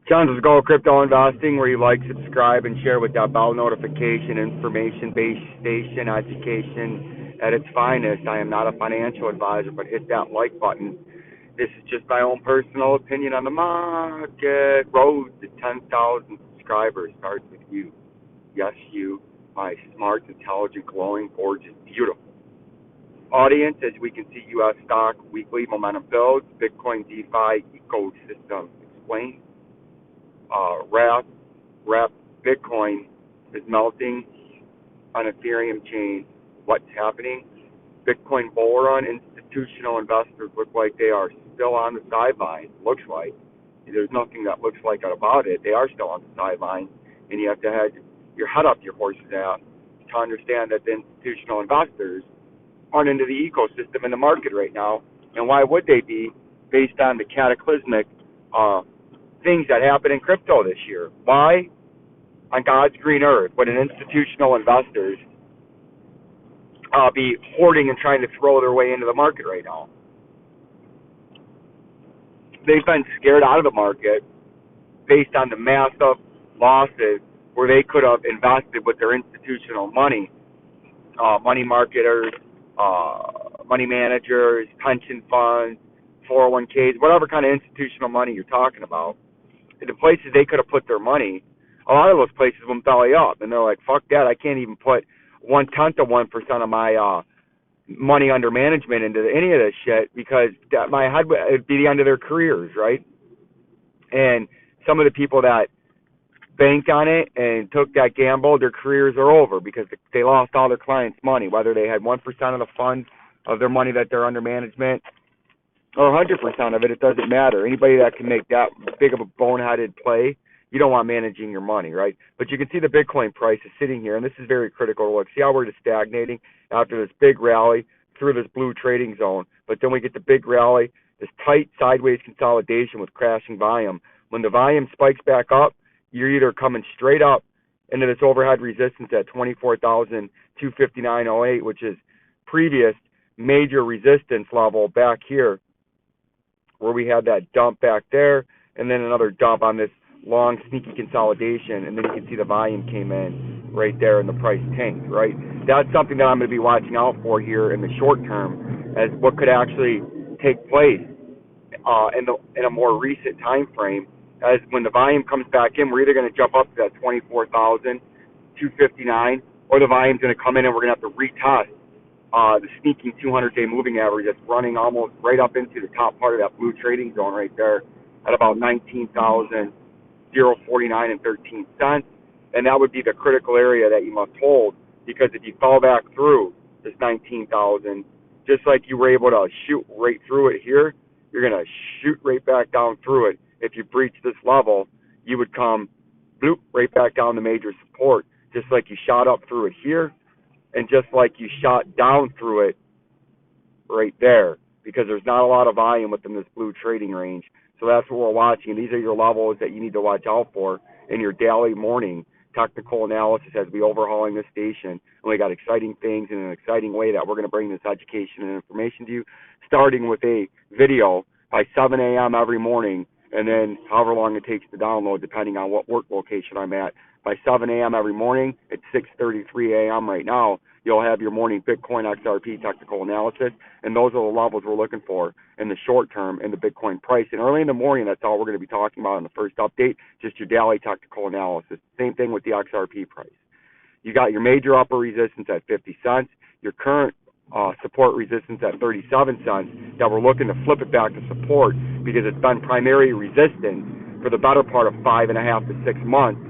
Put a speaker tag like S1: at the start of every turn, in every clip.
S1: John's Go Crypto Investing, where you like, subscribe, and share with that bell notification, information-based station, education at its finest. I am not a financial advisor, but hit that like button. This is just my own personal opinion on the market. Road to 10,000 subscribers starts with you. Yes, you, my smart, intelligent, glowing, gorgeous, beautiful audience. As we can see, U.S. stock weekly momentum builds. Bitcoin DeFi ecosystem explained. Wrap Bitcoin is melting on Ethereum chain. What's happening? Bitcoin bull run. Institutional investors look like they are still on the sidelines. Looks like there's nothing that looks like it about it. They are still on the sidelines, and you have to head your head up your horse's ass to understand that the institutional investors aren't into the ecosystem in the market right now. And why would they be, based on the cataclysmic things that happen in crypto this year? Why, on God's green earth, would an institutional investors be hoarding and trying to throw their way into the market right now? They've been scared out of the market based on the massive losses where they could have invested with their institutional money, money marketers, money managers, pension funds, 401ks, whatever kind of institutional money you're talking about. The places they could have put their money, a lot of those places went belly up, and they're like, fuck that, I can't even put 0.1% of my money under management into any of this shit, because that my head would be the end of their careers, right? And some of the people that banked on it and took that gamble, their careers are over because they lost all their clients' money, whether they had 1% of the fund of their money that they're under management or 100% of it. It doesn't matter. Anybody that can make that big of a boneheaded play, you don't want managing your money, right? But you can see the Bitcoin price is sitting here, and this is very critical to look. See how we're just stagnating after this big rally through this blue trading zone, but then we get the big rally, this tight sideways consolidation with crashing volume. When the volume spikes back up, you're either coming straight up into this overhead resistance at 24,259.08, which is previous major resistance level back here, where we had that dump back there, and then another dump on this long sneaky consolidation, and then you can see the volume came in right there and the price tanked, right? That's something that I'm going to be watching out for here in the short term, as what could actually take place in a more recent time frame. As when the volume comes back in, we're either going to jump up to that 24,259, or the volume's going to come in and we're going to have to retest the sneaking 200-day moving average that's running almost right up into the top part of that blue trading zone right there at about 19,049 and 13 cents. And that would be the critical area that you must hold, because if you fall back through this 19,000, just like you were able to shoot right through it here, you're going to shoot right back down through it. If you breach this level, you would come bloop right back down to major support, just like you shot up through it here, and just like you shot down through it right there, because there's not a lot of volume within this blue trading range. So that's what we're watching. These are your levels that you need to watch out for in your daily morning technical analysis as we overhauling this station. And we got exciting things in an exciting way that we're going to bring this education and information to you, starting with a video by 7 a.m. every morning, and then however long it takes to download, depending on what work location I'm at. By 7 a.m. every morning, at 6:33 a.m. right now, you'll have your morning Bitcoin XRP technical analysis, and those are the levels we're looking for in the short term in the Bitcoin price. And early in the morning, that's all we're going to be talking about in the first update, just your daily technical analysis. Same thing with the XRP price. You got your major upper resistance at 50 cents, your current support resistance at 37 cents, that we're looking to flip it back to support because it's been primary resistance for the better part of 5.5 to 6 months.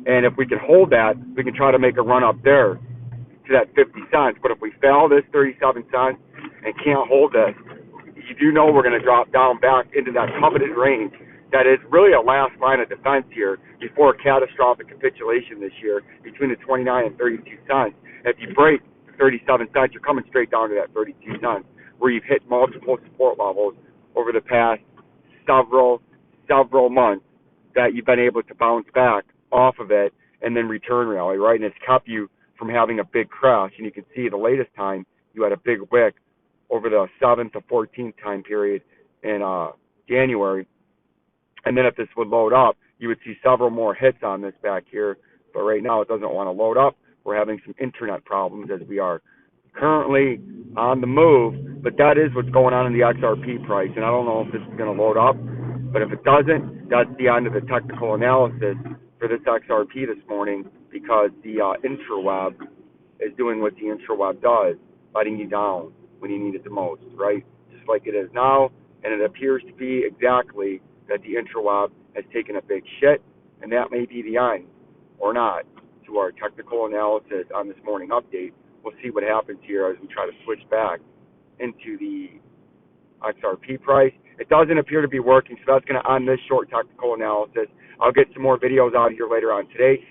S1: And if we can hold that, we can try to make a run up there to that 50 cents. But if we fail this 37 cents and can't hold this, you do know we're going to drop down back into that coveted range that is really a last line of defense here before a catastrophic capitulation this year between the 29 and 32 cents. If you break 37 cents, you're coming straight down to that 32 cents, where you've hit multiple support levels over the past several months that you've been able to bounce back off of it and then return rally, right? And it's kept you from having a big crash. And you can see the latest time you had a big wick over the 7th to 14th time period in January. And then if this would load up, you would see several more hits on this back here. But right now it doesn't want to load up. We're having some internet problems as we are currently on the move. But that is what's going on in the XRP price. And I don't know if this is going to load up. But if it doesn't, that's the end of the technical analysis for this XRP this morning, because the intraweb is doing what the intraweb does, letting you down when you need it the most, right? Just like it is now. And it appears to be exactly that the intraweb has taken a big shit, and that may be the end, or not, to our technical analysis on this morning update. We'll see what happens here as we try to switch back into the XRP price. It doesn't appear to be working, so that's going to end this short technical analysis. I'll get some more videos out here later on today.